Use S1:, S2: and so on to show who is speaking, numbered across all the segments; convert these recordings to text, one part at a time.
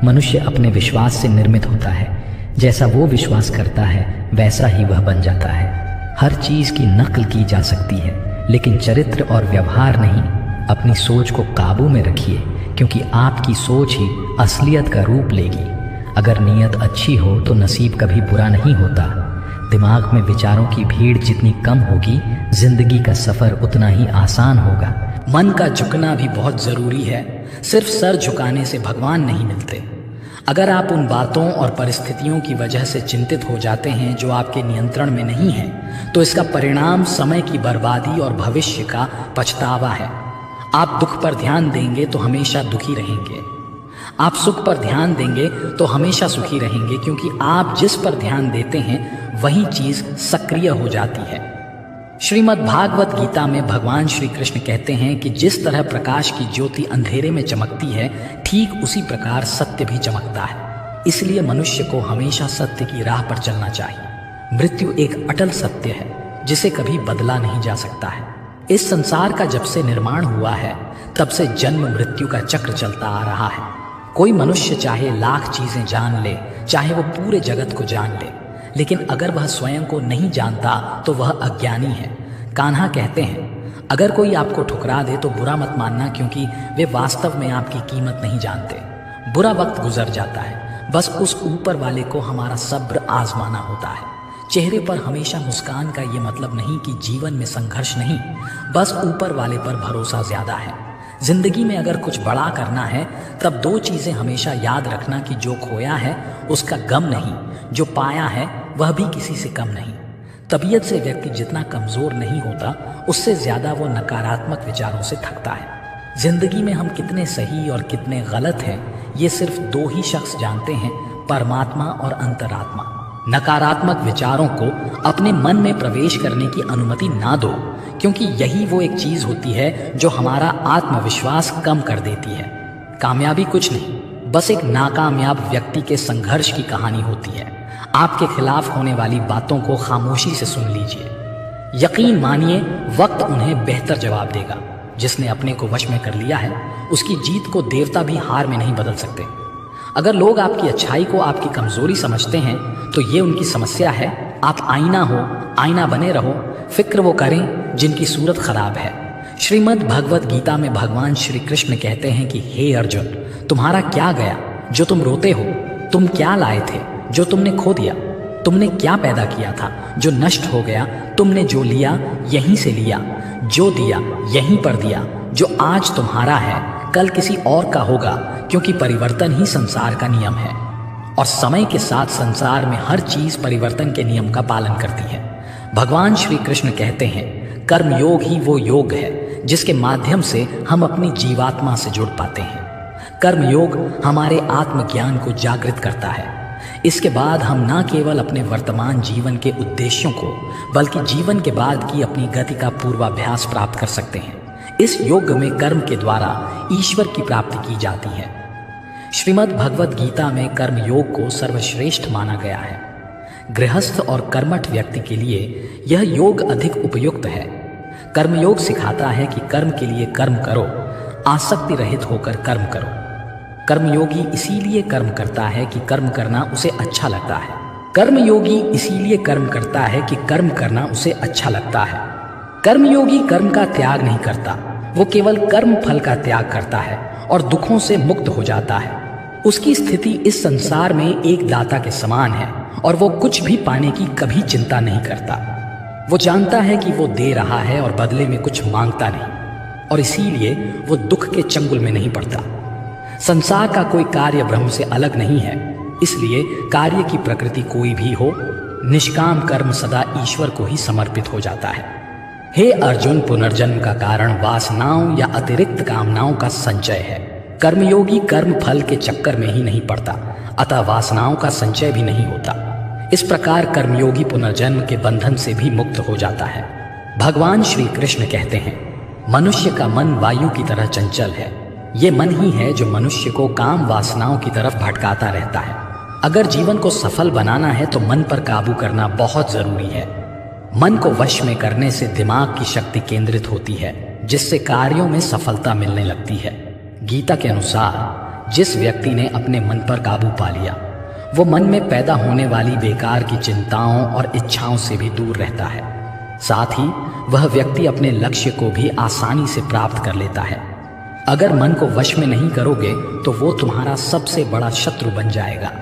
S1: मनुष्य अपने विश्वास से निर्मित होता है। जैसा वो विश्वास करता है वैसा ही वह बन जाता है। हर चीज की नकल की जा सकती है, लेकिन चरित्र और व्यवहार नहीं। अपनी सोच को काबू में रखिए, क्योंकि आपकी सोच ही असलियत का रूप लेगी। अगर नीयत अच्छी हो तो नसीब कभी बुरा नहीं होता। दिमाग में विचारों की भीड़ जितनी कम होगी, जिंदगी का सफर उतना ही आसान होगा।
S2: मन का झुकना भी बहुत जरूरी है। सिर्फ सर झुकाने से भगवान नहीं मिलते। अगर आप उन बातों और परिस्थितियों की वजह से चिंतित हो जाते हैं जो आपके नियंत्रण में नहीं है, तो इसका परिणाम समय की बर्बादी और भविष्य का पछतावा है। आप दुख पर ध्यान देंगे तो हमेशा दुखी रहेंगे। आप सुख पर ध्यान देंगे तो हमेशा सुखी रहेंगे, क्योंकि आप जिस पर ध्यान देते हैं वही चीज सक्रिय हो जाती है। श्रीमद् भागवत गीता में भगवान श्री कृष्ण कहते हैं कि जिस तरह प्रकाश की ज्योति अंधेरे में चमकती है, ठीक उसी प्रकार सत्य भी चमकता है। इसलिए मनुष्य को हमेशा सत्य की राह पर चलना चाहिए। मृत्यु एक अटल सत्य है जिसे कभी बदला नहीं जा सकता है। इस संसार का जब से निर्माण हुआ है तब से जन्म मृत्यु का चक्र चलता आ रहा है। कोई मनुष्य चाहे लाख चीजें जान ले, चाहे वो पूरे जगत को जान ले, लेकिन अगर वह स्वयं को नहीं जानता तो वह अज्ञानी है। कान्हा कहते हैं, अगर कोई आपको ठुकरा दे तो बुरा मत मानना, क्योंकि वे वास्तव में आपकी कीमत नहीं जानते। बुरा वक्त गुजर जाता है, बस उस ऊपर वाले को हमारा सब्र आजमाना होता है। चेहरे पर हमेशा मुस्कान का ये मतलब नहीं कि जीवन में संघर्ष नहीं, बस ऊपर वाले पर भरोसा ज्यादा है। जिंदगी में अगर कुछ बड़ा करना है तब दो चीजें हमेशा याद रखना कि जो खोया है उसका गम नहीं, जो पाया है वह भी किसी से कम नहीं। तबीयत से व्यक्ति जितना कमजोर नहीं होता, उससे ज्यादा वो नकारात्मक विचारों से थकता है। जिंदगी में हम कितने सही और कितने गलत हैं, ये सिर्फ दो ही शख्स जानते हैं, परमात्मा और अंतरात्मा। नकारात्मक विचारों को अपने मन में प्रवेश करने की अनुमति ना दो, क्योंकि यही वो एक चीज होती है जो हमारा आत्मविश्वास कम कर देती है। कामयाबी कुछ नहीं, बस एक नाकामयाब व्यक्ति के संघर्ष की कहानी होती है। आपके खिलाफ होने वाली बातों को खामोशी से सुन लीजिए। यकीन मानिए, वक्त उन्हें बेहतर जवाब देगा। जिसने अपने को वश में कर लिया है, उसकी जीत को देवता भी हार में नहीं बदल सकते। अगर लोग आपकी अच्छाई को आपकी कमजोरी समझते हैं तो ये उनकी समस्या है। आप आईना हो, आईना बने रहो। फिक्र वो करें जिनकी सूरत खराब है। श्रीमद् भगवत गीता में भगवान श्री कृष्ण कहते हैं कि हे अर्जुन, तुम्हारा क्या गया जो तुम रोते हो? तुम क्या लाए थे जो तुमने खो दिया? तुमने क्या पैदा किया था जो नष्ट हो गया? तुमने जो लिया यहीं से लिया, जो दिया यहीं पर दिया। जो आज तुम्हारा है कल किसी और का होगा, क्योंकि परिवर्तन ही संसार का नियम है। और समय के साथ संसार में हर चीज परिवर्तन के नियम का पालन करती है। भगवान श्री कृष्ण कहते हैं, कर्मयोग ही वो योग है जिसके माध्यम से हम अपनी जीवात्मा से जुड़ पाते हैं। कर्मयोग हमारे आत्मज्ञान को जागृत करता है। इसके बाद हम न केवल अपने वर्तमान जीवन के उद्देश्यों को, बल्कि जीवन के बाद की अपनी गति का पूर्वाभ्यास प्राप्त कर सकते हैं। इस योग में कर्म के द्वारा ईश्वर की प्राप्ति की जाती है। श्रीमद् भगवत गीता में कर्म योग को सर्वश्रेष्ठ माना गया है। गृहस्थ और कर्मठ व्यक्ति के लिए यह योग अधिक उपयुक्त है। कर्मयोग सिखाता है कि कर्म के लिए कर्म करो, आसक्ति रहित होकर कर्म करो। कर्मयोगी इसीलिए कर्म करता है कि कर्म करना उसे अच्छा लगता है। कर्मयोगी इसीलिए कर्म करता है कि कर्म करना उसे अच्छा लगता है। कर्मयोगी कर्म का त्याग नहीं करता, वो केवल कर्म फल का त्याग करता है और दुखों से मुक्त हो जाता है। उसकी स्थिति इस संसार में एक दाता के समान है और वो कुछ भी पाने की कभी चिंता नहीं करता। वो जानता है कि वो दे रहा है और बदले में कुछ मांगता नहीं, और इसीलिए वो दुख के चंगुल में नहीं पड़ता। संसार का कोई कार्य ब्रह्म से अलग नहीं है, इसलिए कार्य की प्रकृति कोई भी हो, निष्काम कर्म सदा ईश्वर को ही समर्पित हो जाता है। हे अर्जुन, पुनर्जन्म का कारण वासनाओं या अतिरिक्त कामनाओं का संचय है। कर्मयोगी कर्म फल के चक्कर में ही नहीं पड़ता, अतः वासनाओं का संचय भी नहीं होता। इस प्रकार कर्मयोगी पुनर्जन्म के बंधन से भी मुक्त हो जाता है। भगवान श्री कृष्ण कहते हैं, मनुष्य का मन वायु की तरह चंचल है। ये मन ही है जो मनुष्य को काम वासनाओं की तरफ भटकाता रहता है। अगर जीवन को सफल बनाना है तो मन पर काबू करना बहुत जरूरी है। मन को वश में करने से दिमाग की शक्ति केंद्रित होती है, जिससे कार्यों में सफलता मिलने लगती है। गीता के अनुसार जिस व्यक्ति ने अपने मन पर काबू पा लिया वो मन में पैदा होने वाली बेकार की चिंताओं और इच्छाओं से भी दूर रहता है। साथ ही वह व्यक्ति अपने लक्ष्य को भी आसानी से प्राप्त कर लेता है। अगर मन को वश में नहीं करोगे तो वो तुम्हारा सबसे बड़ा शत्रु बन जाएगा।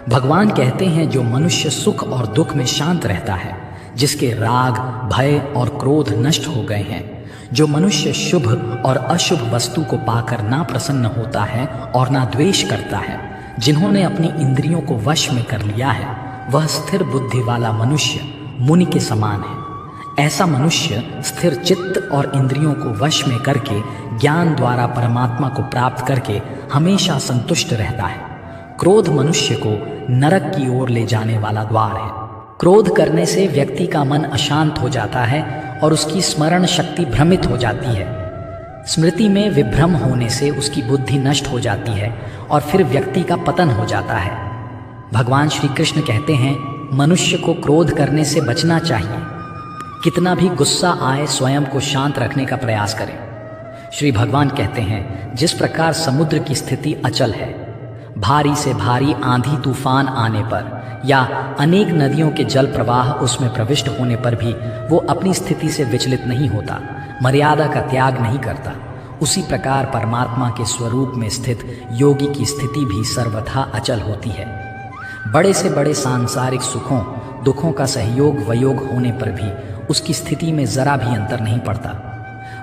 S2: भगवान कहते हैं जो मनुष्य सुख और दुख में शांत रहता है, जिसके राग, भय और क्रोध नष्ट हो गए हैं, जो मनुष्य शुभ और अशुभ वस्तु को पाकर ना प्रसन्न होता है और ना द्वेष करता है, जिन्होंने अपनी इंद्रियों को वश में कर लिया है, वह स्थिर बुद्धि वाला मनुष्य मुनि के समान है। ऐसा मनुष्य स्थिर चित्त और इंद्रियों को वश में करके ज्ञान द्वारा परमात्मा को प्राप्त करके हमेशा संतुष्ट रहता है। क्रोध मनुष्य को नरक की ओर ले जाने वाला द्वार है। क्रोध करने से व्यक्ति का मन अशांत हो जाता है और उसकी स्मरण शक्ति भ्रमित हो जाती है। स्मृति में विभ्रम होने से उसकी बुद्धि नष्ट हो जाती है और फिर व्यक्ति का पतन हो जाता है। भगवान श्री कृष्ण कहते हैं मनुष्य को क्रोध करने से बचना चाहिए। कितना भी गुस्सा आए स्वयं को शांत रखने का प्रयास करें। श्री भगवान कहते हैं जिस प्रकार समुद्र की स्थिति अचल है, भारी से भारी आंधी तूफान आने पर या अनेक नदियों के जल प्रवाह उसमें प्रविष्ट होने पर भी वो अपनी स्थिति से विचलित नहीं होता, मर्यादा का त्याग नहीं करता, उसी प्रकार परमात्मा के स्वरूप में स्थित योगी की स्थिति भी सर्वथा अचल होती है। बड़े से बड़े सांसारिक सुखों दुखों का सहयोग वयोग होने पर भी उसकी स्थिति में जरा भी अंतर नहीं पड़ता।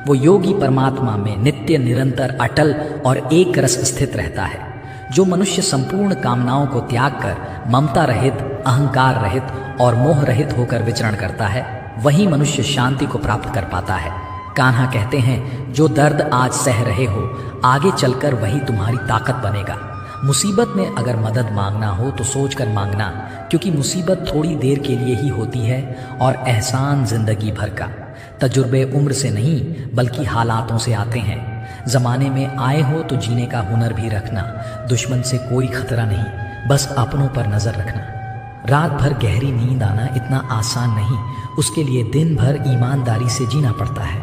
S2: वो योगी परमात्मा में नित्य निरंतर अटल और एक रस स्थित रहता है। जो मनुष्य संपूर्ण कामनाओं को त्याग कर ममता रहित, अहंकार रहित और मोह रहित होकर विचरण करता है, वही मनुष्य शांति को प्राप्त कर पाता है। कान्हा कहते हैं जो दर्द आज सह रहे हो, आगे चलकर वही तुम्हारी ताकत बनेगा। मुसीबत में अगर मदद मांगना हो तो सोचकर मांगना, क्योंकि मुसीबत थोड़ी देर के लिए ही होती है और एहसान जिंदगी भर का। तजुर्बे उम्र से नहीं बल्कि हालातों से आते हैं। ज़माने में आए हो तो जीने का हुनर भी रखना। दुश्मन से कोई खतरा नहीं, बस अपनों पर नज़र रखना। रात भर गहरी नींद आना इतना आसान नहीं, उसके लिए दिन भर ईमानदारी से जीना पड़ता है।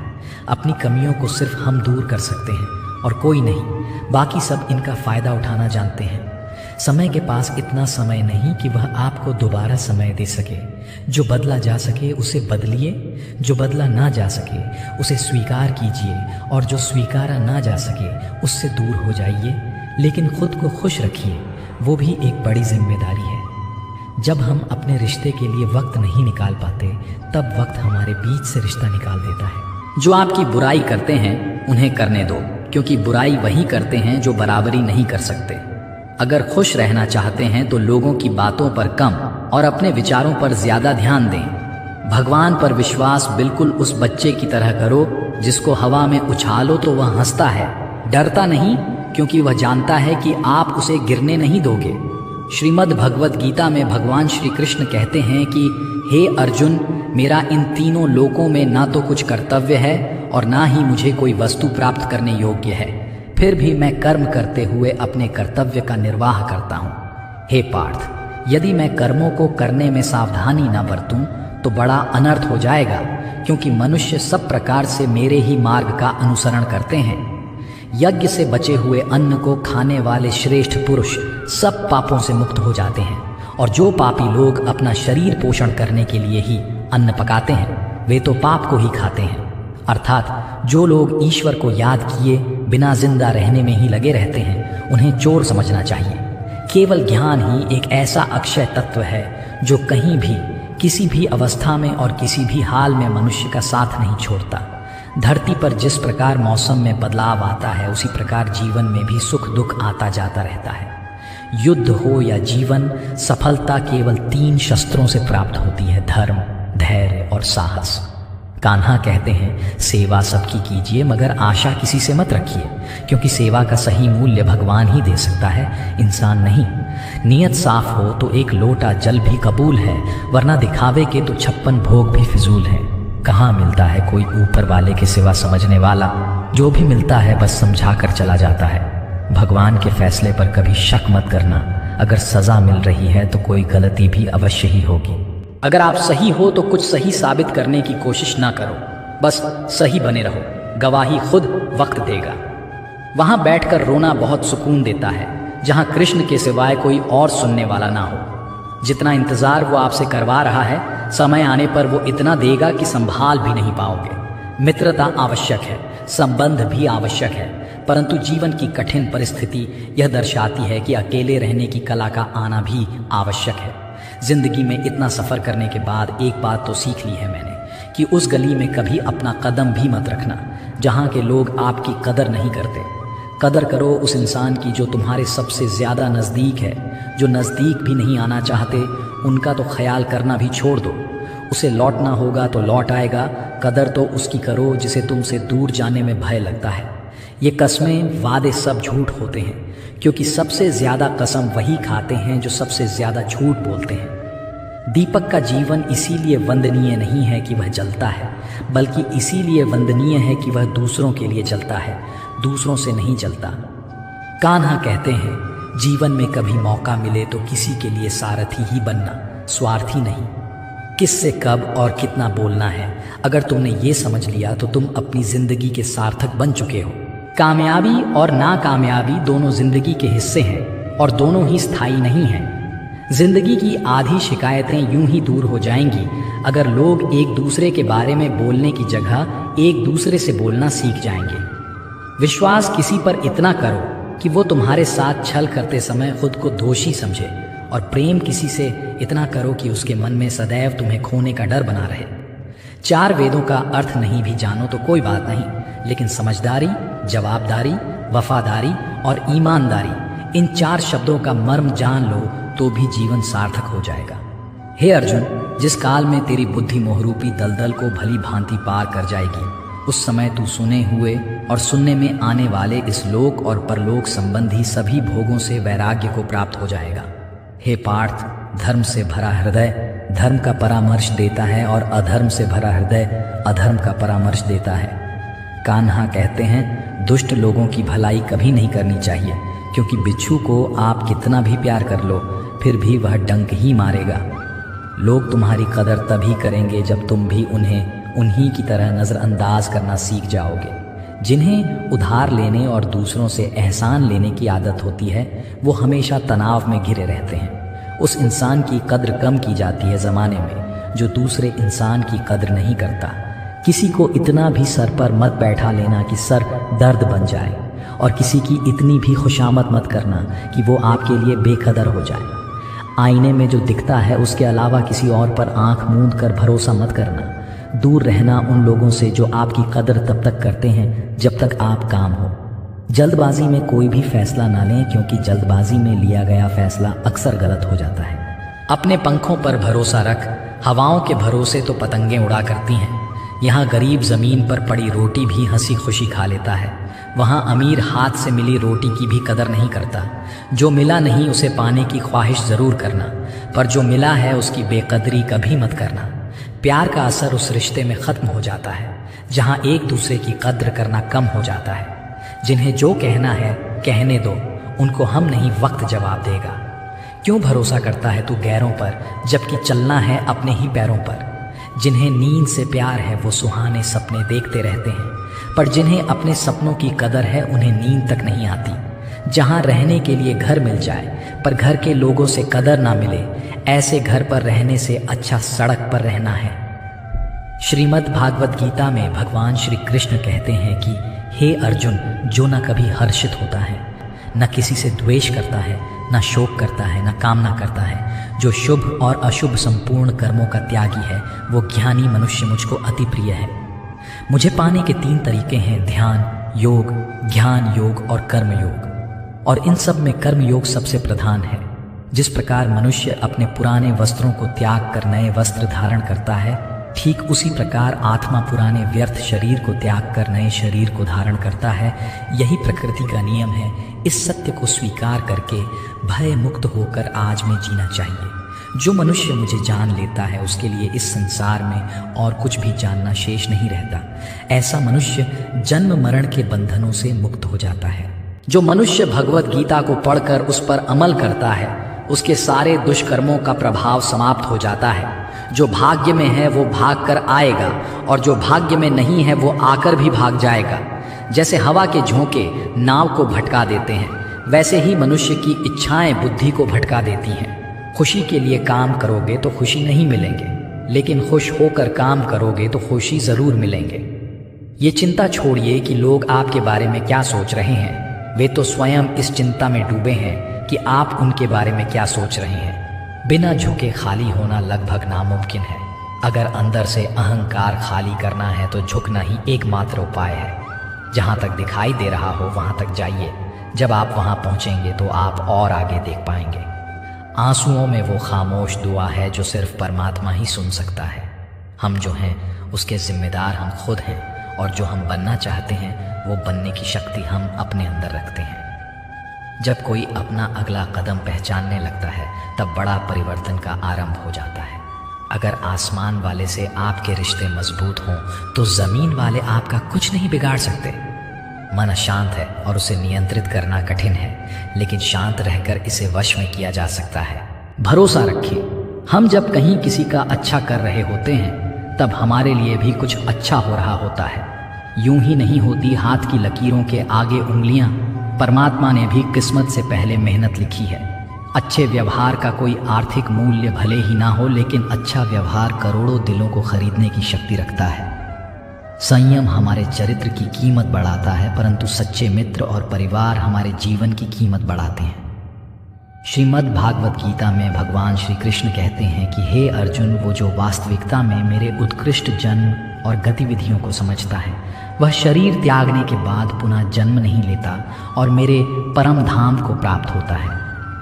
S2: अपनी कमियों को सिर्फ हम दूर कर सकते हैं और कोई नहीं, बाकी सब इनका फ़ायदा उठाना जानते हैं। समय के पास इतना समय नहीं कि वह आपको दोबारा समय दे सके। जो बदला जा सके उसे बदलिए, जो बदला ना जा सके उसे स्वीकार कीजिए और जो स्वीकारा ना जा सके उससे दूर हो जाइए। लेकिन खुद को खुश रखिए, वो भी एक बड़ी जिम्मेदारी है। जब हम अपने रिश्ते के लिए वक्त नहीं निकाल पाते, तब वक्त हमारे बीच से रिश्ता निकाल देता है। जो आपकी बुराई करते हैं उन्हें करने दो, क्योंकि बुराई वही करते हैं जो बराबरी नहीं कर सकते। अगर खुश रहना चाहते हैं तो लोगों की बातों पर कम और अपने विचारों पर ज्यादा ध्यान दें। भगवान पर विश्वास बिल्कुल उस बच्चे की तरह करो जिसको हवा में उछालो तो वह हंसता है, डरता नहीं, क्योंकि वह जानता है कि आप उसे गिरने नहीं दोगे। श्रीमद् भगवद गीता में भगवान श्री कृष्ण कहते हैं कि हे अर्जुन, मेरा इन तीनों लोकों में ना तो कुछ कर्तव्य है और ना ही मुझे कोई वस्तु प्राप्त करने योग्य है, फिर भी मैं कर्म करते हुए अपने कर्तव्य का निर्वाह करता हूँ। हे पार्थ, यदि मैं कर्मों को करने में सावधानी न बरतूं तो बड़ा अनर्थ हो जाएगा, क्योंकि मनुष्य सब प्रकार से मेरे ही मार्ग का अनुसरण करते हैं। यज्ञ से बचे हुए अन्न को खाने वाले श्रेष्ठ पुरुष सब पापों से मुक्त हो जाते हैं, और जो पापी लोग अपना शरीर पोषण करने के लिए ही अन्न पकाते हैं वे तो पाप को ही खाते हैं। अर्थात जो लोग ईश्वर को याद किए बिना जिंदा रहने में ही लगे रहते हैं, उन्हें चोर समझना चाहिए। केवल ज्ञान ही एक ऐसा अक्षय तत्व है जो कहीं भी, किसी भी अवस्था में और किसी भी हाल में मनुष्य का साथ नहीं छोड़ता। धरती पर जिस प्रकार मौसम में बदलाव आता है, उसी प्रकार जीवन में भी सुख दुख आता जाता रहता है। युद्ध हो या जीवन, सफलता केवल 3 शस्त्रों से प्राप्त होती है: धर्म, धैर्य और साहस। कान्हा कहते हैं सेवा सबकी कीजिए, मगर आशा किसी से मत रखिए, क्योंकि सेवा का सही मूल्य भगवान ही दे सकता है, इंसान नहीं। नियत साफ हो तो एक लोटा जल भी कबूल है, वरना दिखावे के तो 56 भोग भी फिजूल है। कहाँ मिलता है कोई ऊपर वाले के सिवा समझने वाला? जो भी मिलता है बस समझा कर चला जाता है। भगवान के फैसले पर कभी शक मत करना। अगर सजा मिल रही है तो कोई गलती भी अवश्य ही होगी।
S1: अगर आप सही हो तो कुछ सही साबित करने की कोशिश ना करो, बस सही बने रहो। गवाही खुद वक्त देगा।
S2: वहां बैठकर रोना बहुत सुकून देता है, जहां कृष्ण के सिवाय कोई और सुनने वाला ना हो। जितना इंतजार वो आपसे करवा रहा है, समय आने पर वो इतना देगा कि संभाल भी नहीं पाओगे। मित्रता आवश्यक है, संबंध भी आवश्यक है, परंतु जीवन की कठिन परिस्थिति यह दर्शाती है कि अकेले रहने की कला का आना भी आवश्यक है। जिंदगी में इतना सफ़र करने के बाद एक बात तो सीख ली है मैंने कि उस गली में कभी अपना कदम भी मत रखना जहाँ के लोग आपकी कदर नहीं करते। कदर करो उस इंसान की जो तुम्हारे सबसे ज़्यादा नज़दीक है। जो नज़दीक भी नहीं आना चाहते, उनका तो ख्याल करना भी छोड़ दो। उसे लौटना होगा तो लौट आएगा। कदर तो उसकी करो जिसे तुमसे दूर जाने में भय लगता है। ये कस्में, वादे सब झूठ होते हैं, क्योंकि सबसे ज़्यादा कसम वही खाते हैं जो सबसे ज़्यादा झूठ बोलते हैं। दीपक का जीवन इसीलिए वंदनीय नहीं है कि वह जलता है, बल्कि इसीलिए वंदनीय है कि वह दूसरों के लिए जलता है, दूसरों से नहीं जलता। कान्हा कहते हैं, जीवन में कभी मौका मिले तो किसी के लिए सारथी ही बनना, स्वार्थी नहीं। किससे कब और कितना बोलना है, अगर तुमने ये समझ लिया तो तुम अपनी जिंदगी के सार्थक बन चुके हो। कामयाबी और नाकामयाबी दोनों जिंदगी के हिस्से हैं और दोनों ही स्थायी नहीं हैं। जिंदगी की आधी शिकायतें यूं ही दूर हो जाएंगी अगर लोग एक दूसरे के बारे में बोलने की जगह एक दूसरे से बोलना सीख जाएंगे। विश्वास किसी पर इतना करो कि वो तुम्हारे साथ छल करते समय खुद को दोषी समझे, और प्रेम किसी से इतना करो कि उसके मन में सदैव तुम्हें खोने का डर बना रहे। 4 वेदों का अर्थ नहीं भी जानो तो कोई बात नहीं, लेकिन समझदारी, जवाबदारी, वफादारी और ईमानदारी, इन 4 शब्दों का मर्म जान लो तो भी जीवन सार्थक हो जाएगा। हे अर्जुन, जिस काल में तेरी बुद्धि मोहरूपी दलदल को भली भांति पार कर जाएगी, उस समय तू सुने हुए और सुनने में आने वाले इस लोक और परलोक संबंधी सभी भोगों से वैराग्य को प्राप्त हो जाएगा। हे पार्थ, धर्म से भरा हृदय धर्म का परामर्श देता है और अधर्म से भरा हृदय अधर्म का परामर्श देता है। कान्हा कहते हैं, दुष्ट लोगों की भलाई कभी नहीं करनी चाहिए, क्योंकि बिच्छू को आप कितना भी प्यार कर लो फिर भी वह डंक ही मारेगा। लोग तुम्हारी कदर तभी करेंगे जब तुम भी उन्हें उन्हीं की तरह नज़रअंदाज करना सीख जाओगे। जिन्हें उधार लेने और दूसरों से एहसान लेने की आदत होती है, वो हमेशा तनाव में घिरे रहते हैं। उस इंसान की कद्र कम की जाती है ज़माने में जो दूसरे इंसान की कद्र नहीं करता। किसी को इतना भी सर पर मत बैठा लेना कि सर दर्द बन जाए, और किसी की इतनी भी खुशामद मत करना कि वो आपके लिए बेकदर हो जाए। आईने में जो दिखता है उसके अलावा किसी और पर आंख मूंद कर भरोसा मत करना। दूर रहना उन लोगों से जो आपकी कदर तब तक करते हैं जब तक आप काम हो। जल्दबाजी में कोई भी फैसला ना लें, क्योंकि जल्दबाजी में लिया गया फैसला अक्सर गलत हो जाता है। अपने पंखों पर भरोसा रख, हवाओं के भरोसे तो पतंगें उड़ा करती हैं। यहाँ गरीब ज़मीन पर पड़ी रोटी भी हंसी खुशी खा लेता है, वहाँ अमीर हाथ से मिली रोटी की भी कदर नहीं करता। जो मिला नहीं उसे पाने की ख्वाहिश ज़रूर करना, पर जो मिला है उसकी बेकदरी कभी मत करना। प्यार का असर उस रिश्ते में ख़त्म हो जाता है जहाँ एक दूसरे की कद्र करना कम हो जाता है। जिन्हें जो कहना है कहने दो, उनको हम नहीं वक्त जवाब देगा। क्यों भरोसा करता है तू गैरों पर, जबकि चलना है अपने ही पैरों पर। जिन्हें नींद से प्यार है वो सुहाने सपने देखते रहते हैं, पर जिन्हें अपने सपनों की कदर है उन्हें नींद तक नहीं आती। जहाँ रहने के लिए घर मिल जाए पर घर के लोगों से कदर ना मिले, ऐसे घर पर रहने से अच्छा सड़क पर रहना है। श्रीमद् भागवत गीता में भगवान श्री कृष्ण कहते हैं कि हे अर्जुन, जो न कभी हर्षित होता है, न किसी से द्वेष करता है, न शोक करता है, न कामना करता है, जो शुभ और अशुभ संपूर्ण कर्मों का त्यागी है, वो ज्ञानी मनुष्य मुझको अति प्रिय है। मुझे पाने के 3 तरीके हैं, ध्यान योग, ज्ञान योग और कर्म योग, और इन सब में कर्म योग सबसे प्रधान है। जिस प्रकार मनुष्य अपने पुराने वस्त्रों को त्याग कर नए वस्त्र धारण करता है, ठीक उसी प्रकार आत्मा पुराने व्यर्थ शरीर को त्याग कर नए शरीर को धारण करता है। यही प्रकृति का नियम है। इस सत्य को स्वीकार करके भय मुक्त होकर आज में जीना चाहिए। जो मनुष्य मुझे जान लेता है उसके लिए इस संसार में और कुछ भी जानना शेष नहीं रहता। ऐसा मनुष्य जन्म मरण के बंधनों से मुक्त हो जाता है। जो मनुष्य भगवत गीता को पढ़कर उस पर अमल करता है, उसके सारे दुष्कर्मों का प्रभाव समाप्त हो जाता है। जो भाग्य में है वो भाग कर आएगा, और जो भाग्य में नहीं है वो आकर भी भाग जाएगा। जैसे हवा के झोंके नाव को भटका देते हैं, वैसे ही मनुष्य की इच्छाएं बुद्धि को भटका देती हैं। खुशी के लिए काम करोगे तो खुशी नहीं मिलेंगे, लेकिन खुश होकर काम करोगे तो खुशी जरूर मिलेंगे। ये चिंता छोड़िए कि लोग आपके बारे में क्या सोच रहे हैं। वे तो स्वयं इस चिंता में डूबे हैं कि आप उनके बारे में क्या सोच रहे हैं। बिना झुके खाली होना लगभग नामुमकिन है। अगर अंदर से अहंकार खाली करना है तो झुकना ही एकमात्र उपाय है। जहाँ तक दिखाई दे रहा हो वहाँ तक जाइए। जब आप वहाँ पहुँचेंगे तो आप और आगे देख पाएंगे। आंसुओं में वो खामोश दुआ है जो सिर्फ परमात्मा ही सुन सकता है। हम जो हैं उसके जिम्मेदार हम खुद हैं, और जो हम बनना चाहते हैं वो बनने की शक्ति हम अपने अंदर रखते हैं। जब कोई अपना अगला कदम पहचानने लगता है तब बड़ा परिवर्तन का आरंभ हो जाता है। अगर आसमान वाले से आपके रिश्ते मजबूत हों तो ज़मीन वाले आपका कुछ नहीं बिगाड़ सकते। मन अशांत है और उसे नियंत्रित करना कठिन है, लेकिन शांत रहकर इसे वश में किया जा सकता है। भरोसा रखिए, हम जब कहीं किसी का अच्छा कर रहे होते हैं तब हमारे लिए भी कुछ अच्छा हो रहा होता है। यूं ही नहीं होती हाथ की लकीरों के आगे उंगलियां। परमात्मा ने भी किस्मत से पहले मेहनत लिखी है। अच्छे व्यवहार का कोई आर्थिक मूल्य भले ही ना हो, लेकिन अच्छा व्यवहार करोड़ों दिलों को खरीदने की शक्ति रखता है। संयम हमारे चरित्र की कीमत बढ़ाता है, परंतु सच्चे मित्र और परिवार हमारे जीवन की कीमत बढ़ाते हैं। श्रीमद् भागवत गीता में भगवान श्री कृष्ण कहते हैं कि हे अर्जुन, वो जो वास्तविकता में मेरे उत्कृष्ट जन्म और गतिविधियों को समझता है, वह शरीर त्यागने के बाद पुनः जन्म नहीं लेता और मेरे परम धाम को प्राप्त होता है।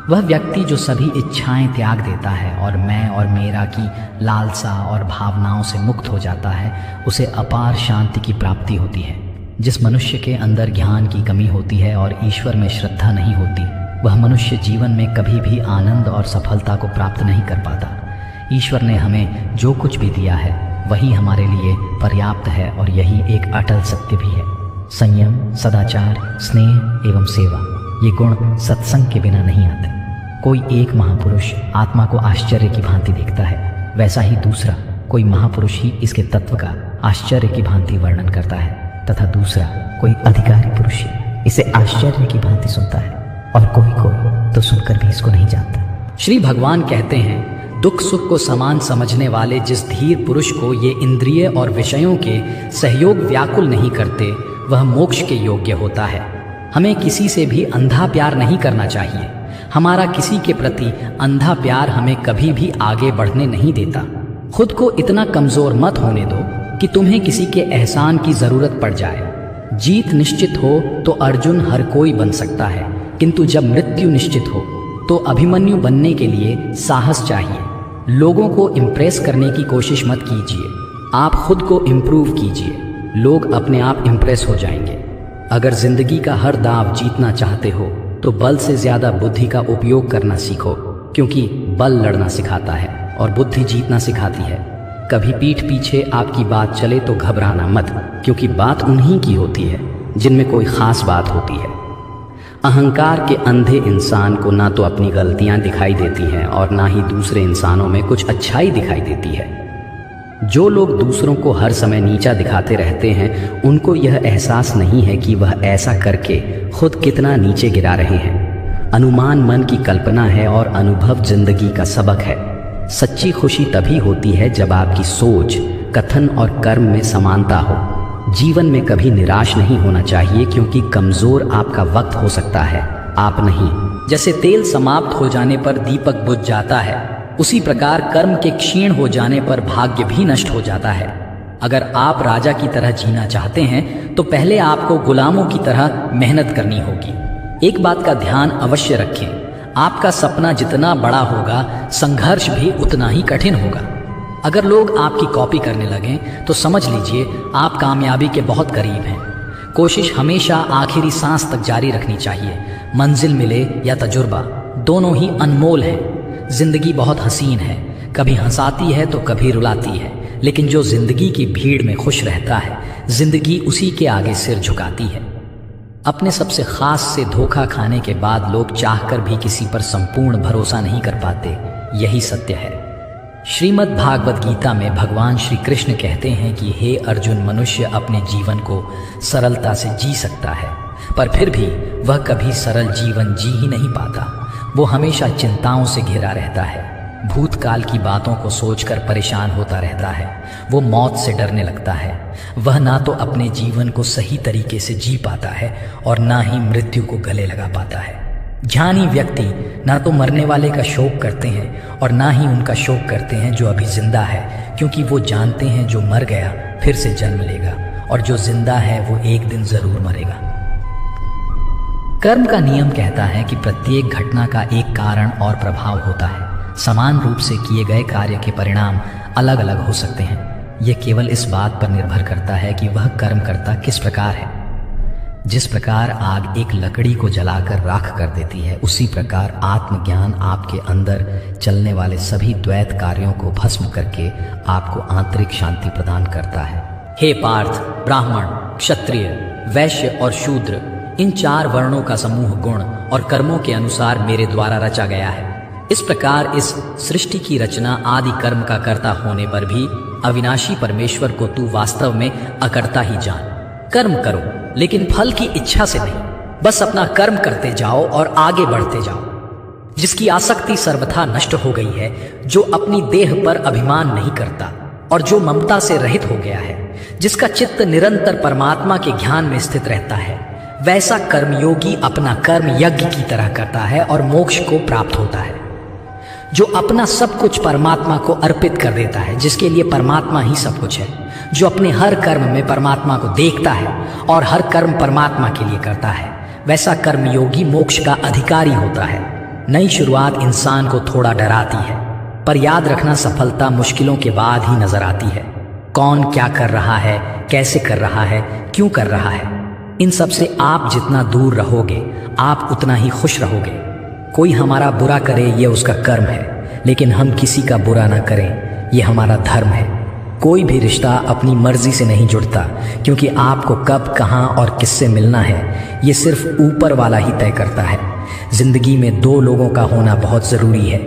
S2: वह व्यक्ति जो सभी इच्छाएं त्याग देता है और मैं और मेरा की लालसा और भावनाओं से मुक्त हो जाता है, उसे अपार शांति की प्राप्ति होती है। जिस मनुष्य के अंदर ज्ञान की कमी होती है और ईश्वर में श्रद्धा नहीं होती, वह मनुष्य जीवन में कभी भी आनंद और सफलता को प्राप्त नहीं कर पाता। ईश्वर ने हमें जो कुछ भी दिया है वही हमारे लिए पर्याप्त है, और यही एक अटल सत्य भी है। संयम, सदाचार, स्नेह एवं सेवा, ये गुण सत्संग के बिना नहीं आते। कोई एक महापुरुष आत्मा को आश्चर्य की भांति देखता है, वैसा ही दूसरा कोई महापुरुष ही इसके तत्व का आश्चर्य की भांति वर्णन करता है, तथा दूसरा कोई अधिकारी पुरुष ही इसे आश्चर्य की भांति सुनता है, और कोई तो सुनकर भी इसको नहीं जानता।
S1: श्री भगवान कहते हैं, दुख सुख को समान समझने वाले जिस धीर पुरुष को ये इंद्रिय और विषयों के सहयोग व्याकुल नहीं करते, वह मोक्ष के योग्य होता है। हमें किसी से भी अंधा प्यार नहीं करना चाहिए। हमारा किसी के प्रति अंधा प्यार हमें कभी भी आगे बढ़ने नहीं देता। खुद को इतना कमजोर मत होने दो कि तुम्हें किसी के एहसान की जरूरत पड़ जाए। जीत निश्चित हो तो अर्जुन हर कोई बन सकता है, किंतु जब मृत्यु निश्चित हो तो अभिमन्यु बनने के लिए साहस चाहिए। लोगों को इम्प्रेस करने की कोशिश मत कीजिए, आप खुद को इम्प्रूव कीजिए। लोग अपने आप इम्प्रेस हो जाएंगे। अगर जिंदगी का हर दाव जीतना चाहते हो तो बल से ज्यादा बुद्धि का उपयोग करना सीखो, क्योंकि बल लड़ना सिखाता है और बुद्धि जीतना सिखाती है। कभी पीठ पीछे आपकी बात चले तो घबराना मत, क्योंकि बात उन्हीं की होती है जिनमें कोई खास बात होती है। अहंकार के अंधे इंसान को ना तो अपनी गलतियां दिखाई देती हैं और ना ही दूसरे इंसानों में कुछ अच्छाई दिखाई देती है। जो लोग दूसरों को हर समय नीचा दिखाते रहते हैं, उनको यह एहसास नहीं है कि वह ऐसा करके खुद कितना नीचे गिरा रहे हैं। अनुमान मन की कल्पना है और अनुभव जिंदगी का सबक है। सच्ची खुशी तभी होती है जब आपकी सोच, कथन और कर्म में समानता हो। जीवन में कभी निराश नहीं होना चाहिए, क्योंकि कमजोर आपका वक्त हो सकता है, आप नहीं।
S2: जैसे तेल समाप्त हो जाने पर दीपक बुझ जाता है, उसी प्रकार कर्म के क्षीण हो जाने पर भाग्य भी नष्ट हो जाता है। अगर आप राजा की तरह जीना चाहते हैं तो पहले आपको गुलामों की तरह मेहनत करनी होगी। एक बात का ध्यान अवश्य रखें, आपका सपना जितना बड़ा होगा, संघर्ष भी उतना ही कठिन होगा। अगर लोग आपकी कॉपी करने लगें तो समझ लीजिए आप कामयाबी के बहुत करीब हैं। कोशिश हमेशा आखिरी सांस तक जारी रखनी चाहिए। मंजिल मिले या तजुर्बा, दोनों ही अनमोल हैं। जिंदगी बहुत हसीन है, कभी हंसाती है तो कभी रुलाती है, लेकिन जो जिंदगी की भीड़ में खुश रहता है, जिंदगी उसी के आगे सिर झुकाती है। अपने सबसे खास से धोखा खाने के बाद लोग चाहकर भी किसी पर संपूर्ण भरोसा नहीं कर पाते, यही सत्य है। श्रीमद् भागवत गीता में भगवान श्री कृष्ण कहते हैं कि हे अर्जुन, मनुष्य अपने जीवन को सरलता से जी सकता है, पर फिर भी वह कभी सरल जीवन जी ही नहीं पाता। वो हमेशा चिंताओं से घिरा रहता है, भूतकाल की बातों को सोचकर परेशान होता रहता है, वो मौत से डरने लगता है। वह ना तो अपने जीवन को सही तरीके से जी पाता है और ना ही मृत्यु को गले लगा पाता है। ज्ञानी व्यक्ति ना तो मरने वाले का शोक करते हैं और ना ही उनका शोक करते हैं जो अभी जिंदा है, क्योंकि वो जानते हैं जो मर गया फिर से जन्म लेगा और जो जिंदा है वो एक दिन जरूर मरेगा। कर्म का नियम कहता है कि प्रत्येक घटना का एक कारण और प्रभाव होता है। समान रूप से किए गए कार्य के परिणाम अलग अलग हो सकते हैं। यह केवल इस बात पर निर्भर करता है कि वह कर्म करता किस प्रकार है। जिस प्रकार आग एक लकड़ी को जलाकर राख कर देती है, उसी प्रकार आत्मज्ञान आपके अंदर चलने वाले सभी द्वैत कार्यों को भस्म करके आपको आंतरिक शांति प्रदान करता है।
S1: हे पार्थ, ब्राह्मण, क्षत्रिय, वैश्य और शूद्र, इन 4 वर्णों का समूह गुण और कर्मों के अनुसार मेरे द्वारा रचा गया है। इस प्रकार इस सृष्टि की रचना आदि कर्म का कर्ता होने पर भी अविनाशी परमेश्वर को तू वास्तव में अकर्ता ही जान। कर्म करो, लेकिन फल की इच्छा से नहीं, बस अपना कर्म करते जाओ और आगे बढ़ते जाओ। जिसकी आसक्ति सर्वथा नष्ट हो गई है, जो अपनी देह पर अभिमान नहीं करता और जो ममता से रहित हो गया है, जिसका चित्त निरंतर परमात्मा के ज्ञान में स्थित रहता है, वैसा कर्मयोगी अपना कर्म यज्ञ की तरह करता है और मोक्ष को प्राप्त होता है। जो अपना सब कुछ परमात्मा को अर्पित कर देता है, जिसके लिए परमात्मा ही सब कुछ है, जो अपने हर कर्म में परमात्मा को देखता है और हर कर्म परमात्मा के लिए करता है, वैसा कर्मयोगी मोक्ष का अधिकारी होता है। नई शुरुआत इंसान को थोड़ा डराती है, पर याद रखना सफलता मुश्किलों के बाद ही नजर आती है। कौन क्या कर रहा है, कैसे कर रहा है, क्यों कर रहा है, इन सब से आप जितना दूर रहोगे आप उतना ही खुश रहोगे। कोई हमारा बुरा करे ये उसका कर्म है, लेकिन हम किसी का बुरा ना करें ये हमारा धर्म है। कोई भी रिश्ता अपनी मर्जी से नहीं जुड़ता, क्योंकि आपको कब, कहाँ और किससे मिलना है ये सिर्फ ऊपर वाला ही तय करता है। जिंदगी में 2 लोगों का होना बहुत ज़रूरी है।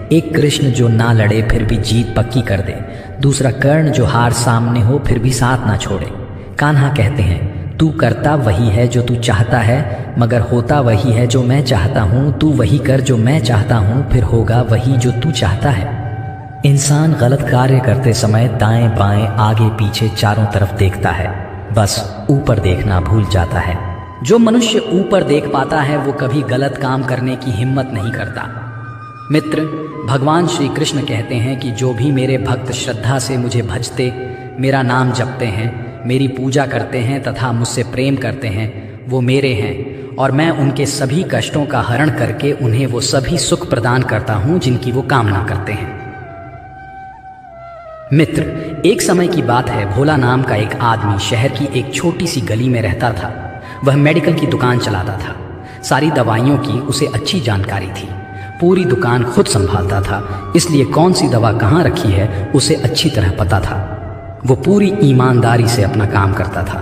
S1: एक कृष्ण जो ना लड़े फिर भी जीत पक्की कर दे, दूसरा कर्ण जो हार सामने हो फिर भी साथ ना छोड़े। कान्हा कहते हैं, तू करता वही है जो तू चाहता है, मगर होता वही है जो मैं चाहता हूँ। तू वही कर जो मैं चाहता हूँ, फिर होगा वही जो तू चाहता है। इंसान गलत कार्य करते समय दाएं बाएं आगे पीछे चारों तरफ देखता है, बस ऊपर देखना भूल जाता है। जो मनुष्य ऊपर देख पाता है वो कभी गलत काम करने की हिम्मत नहीं करता। मित्र, भगवान श्री कृष्ण कहते हैं कि जो भी मेरे भक्त श्रद्धा से मुझे भजते, मेरा नाम जपते हैं, मेरी पूजा करते हैं तथा मुझसे प्रेम करते हैं, वो मेरे हैं और मैं उनके सभी कष्टों का हरण करके उन्हें वो सभी सुख प्रदान करता हूं जिनकी वो कामना करते हैं। मित्र, एक समय की बात है, भोला नाम का एक आदमी शहर की एक छोटी सी गली में रहता था। वह मेडिकल की दुकान चलाता था। सारी दवाइयों की उसे अच्छी जानकारी थी। पूरी दुकान खुद संभालता था, इसलिए कौन सी दवा कहाँ रखी है उसे अच्छी तरह पता था। वो पूरी ईमानदारी से अपना काम करता था।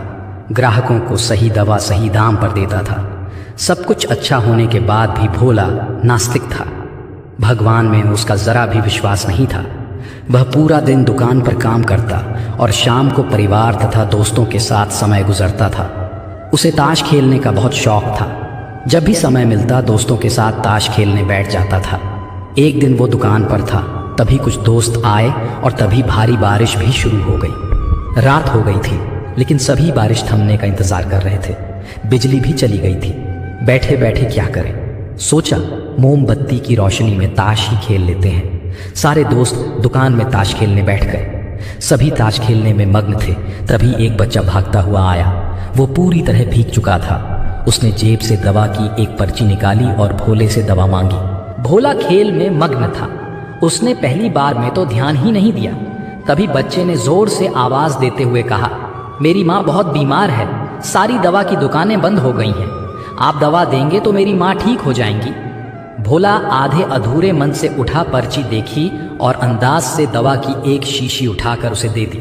S1: ग्राहकों को सही दवा सही दाम पर देता था। सब कुछ अच्छा होने के बाद भी भोला नास्तिक था। भगवान में उसका जरा भी विश्वास नहीं था। वह पूरा दिन दुकान पर काम करता और शाम को परिवार तथा दोस्तों के साथ समय गुजरता था। उसे ताश खेलने का बहुत शौक था। जब भी समय मिलता दोस्तों के साथ ताश खेलने बैठ जाता था। एक दिन वो दुकान पर था, तभी कुछ दोस्त आए और तभी भारी बारिश भी शुरू हो गई। रात हो गई थी, लेकिन सभी बारिश थमने का इंतजार कर रहे थे। बिजली भी चली गई थी। बैठे बैठे क्या करें, सोचा मोमबत्ती की रोशनी में ताश ही खेल लेते हैं। सारे दोस्त दुकान में ताश खेलने बैठ गए। सभी ताश खेलने में मग्न थे। तभी एक बच्चा भागता हुआ आया। वो पूरी तरह भीग चुका था। उसने जेब से दवा की एक पर्ची निकाली और भोले से दवा मांगी। भोला खेल में मग्न था। उसने पहली बार में तो ध्यान ही नहीं दिया। तभी बच्चे ने जोर से आवाज देते हुए कहा, मेरी माँ बहुत बीमार है, सारी दवा की दुकानें बंद हो गई हैं। आप दवा देंगे तो मेरी माँ ठीक हो जाएंगी। भोला आधे अधूरे मन से उठा, पर्ची देखी और अंदाज से दवा की एक शीशी उठाकर उसे दे दी।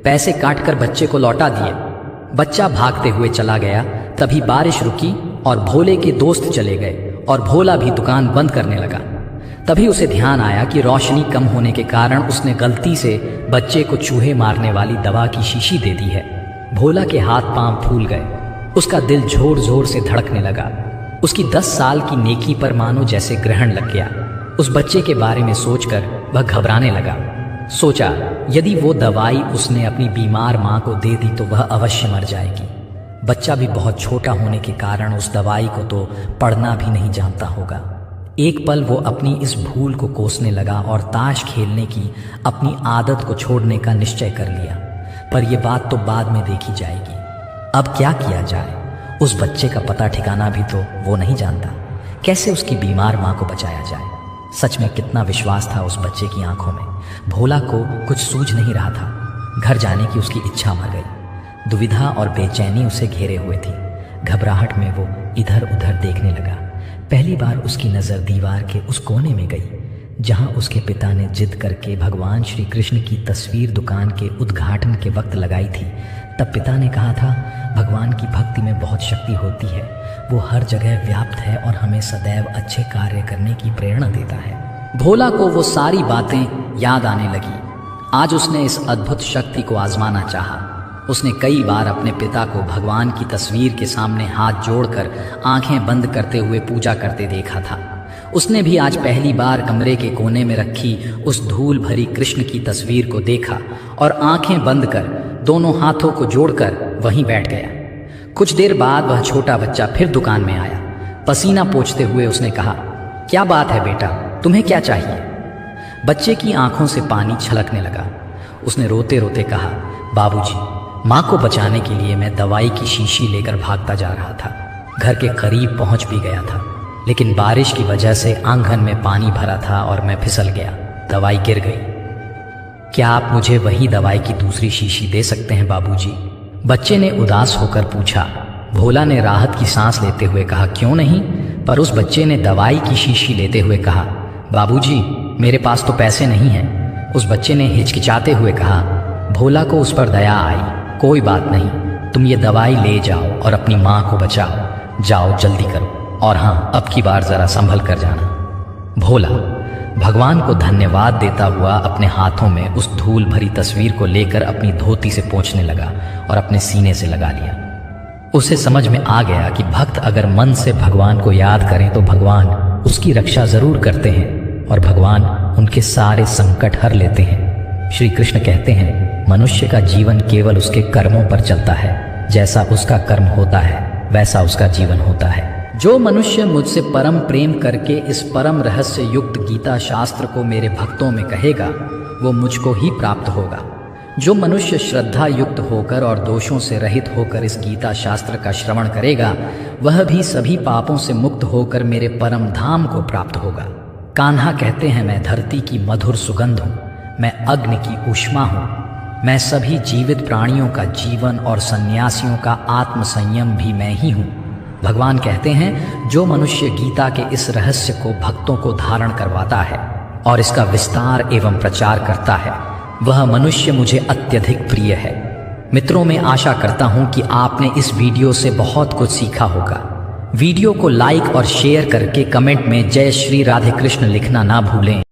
S1: पैसे काटकर बच्चे को लौटा दिए। बच्चा भागते हुए चला गया। तभी बारिश रुकी और भोले के दोस्त चले गए और भोला भी दुकान बंद करने लगा।
S2: तभी उसे ध्यान आया कि रोशनी कम होने के कारण उसने गलती से बच्चे को चूहे मारने वाली दवा की शीशी दे दी है। भोला के हाथ पांव फूल गए। उसका दिल जोर जोर से धड़कने लगा। उसकी 10 साल की नेकी पर मानो जैसे ग्रहण लग गया। उस बच्चे के बारे में सोचकर वह घबराने लगा। सोचा, यदि वो दवाई उसने अपनी बीमार माँ को दे दी तो वह अवश्य मर जाएगी। बच्चा भी बहुत छोटा होने के कारण उस दवाई को तो पढ़ना भी नहीं जानता होगा। एक पल वो अपनी इस भूल को कोसने लगा और ताश खेलने की अपनी आदत को छोड़ने का निश्चय कर लिया। पर यह बात तो बाद में देखी जाएगी। अब क्या किया जाए? उस बच्चे का पता ठिकाना भी तो वो नहीं जानता। कैसे उसकी बीमार माँ को बचाया जाए? सच में कितना विश्वास था उस बच्चे की आंखों में। भोला को कुछ सूझ नहीं रहा था। घर जाने की उसकी इच्छा मर गई। दुविधा और बेचैनी उसे घेरे हुए थी। घबराहट में वो इधर उधर देखने लगा। पहली बार उसकी नज़र दीवार के उस कोने में गई जहां उसके पिता ने जिद करके भगवान श्री कृष्ण की तस्वीर दुकान के उद्घाटन के वक्त लगाई थी। तब पिता ने कहा था, भगवान की भक्ति में बहुत शक्ति होती है, वो हर जगह व्याप्त है और हमें सदैव अच्छे कार्य करने की प्रेरणा देता है। भोला को वो सारी बातें याद आने लगी। आज उसने इस अद्भुत शक्ति को आजमाना चाहा। उसने कई बार अपने पिता को भगवान की तस्वीर के सामने हाथ जोड़कर आंखें बंद करते हुए पूजा करते देखा था। उसने भी आज पहली बार कमरे के कोने में रखी उस धूल भरी कृष्ण की तस्वीर को देखा और आंखें बंद कर दोनों हाथों को जोड़कर वहीं बैठ गया। कुछ देर बाद वह छोटा बच्चा फिर दुकान में आया। पसीना पोंछते हुए उसने कहा, क्या बात है बेटा, तुम्हें क्या चाहिए? बच्चे की आंखों से पानी छलकने लगा। उसने रोते रोते कहा, बाबूजी, माँ को बचाने के लिए मैं दवाई की शीशी लेकर भागता जा रहा था। घर के करीब पहुंच भी गया था, लेकिन बारिश की वजह से आंगन में पानी भरा था और मैं फिसल गया। दवाई गिर गई। क्या आप मुझे वही दवाई की दूसरी शीशी दे सकते हैं बाबूजी? बच्चे ने उदास होकर पूछा। भोला ने राहत की सांस लेते हुए कहा, क्यों नहीं? पर उस बच्चे ने दवाई की शीशी लेते हुए कहा, बाबूजी, मेरे पास तो पैसे नहीं हैं। उस बच्चे ने हिचकिचाते हुए कहा। भोला को उस पर दया आई। कोई बात नहीं, तुम ये दवाई ले जाओ और अपनी माँ को बचाओ। जाओ, जल्दी करो, और हाँ, अब की बार जरा संभल कर जाना। भोला भगवान को धन्यवाद देता हुआ अपने हाथों में उस धूल भरी तस्वीर को लेकर अपनी धोती से पोंछने लगा और अपने सीने से लगा लिया। उसे समझ में आ गया कि भक्त अगर मन से भगवान को याद करें तो भगवान उसकी रक्षा जरूर करते हैं और भगवान उनके सारे संकट हर लेते हैं। श्री कृष्ण कहते हैं, मनुष्य का जीवन केवल उसके कर्मों पर चलता है। जैसा उसका कर्म होता है वैसा उसका जीवन होता है। जो मनुष्य मुझसे परम प्रेम करके इस परम रहस्य युक्त गीता शास्त्र को मेरे भक्तों में कहेगा, वो मुझको ही प्राप्त होगा। जो मनुष्य श्रद्धा युक्त होकर और दोषों से रहित होकर इस गीता शास्त्र का श्रवण करेगा, वह भी सभी पापों से मुक्त होकर मेरे परम धाम को प्राप्त होगा। कान्हा कहते हैं, मैं धरती की मधुर सुगंध हूँ, मैं अग्नि की ऊष्मा हूँ, मैं सभी जीवित प्राणियों का जीवन और सन्यासियों का आत्म संयम भी मैं ही हूँ। भगवान कहते हैं, जो मनुष्य गीता के इस रहस्य को भक्तों को धारण करवाता है और इसका विस्तार एवं प्रचार करता है, वह मनुष्य मुझे अत्यधिक प्रिय है। मित्रों, मैं आशा करता हूँ कि आपने इस वीडियो से बहुत कुछ सीखा होगा। वीडियो को लाइक और शेयर करके कमेंट में जय श्री राधे कृष्ण लिखना ना भूलें।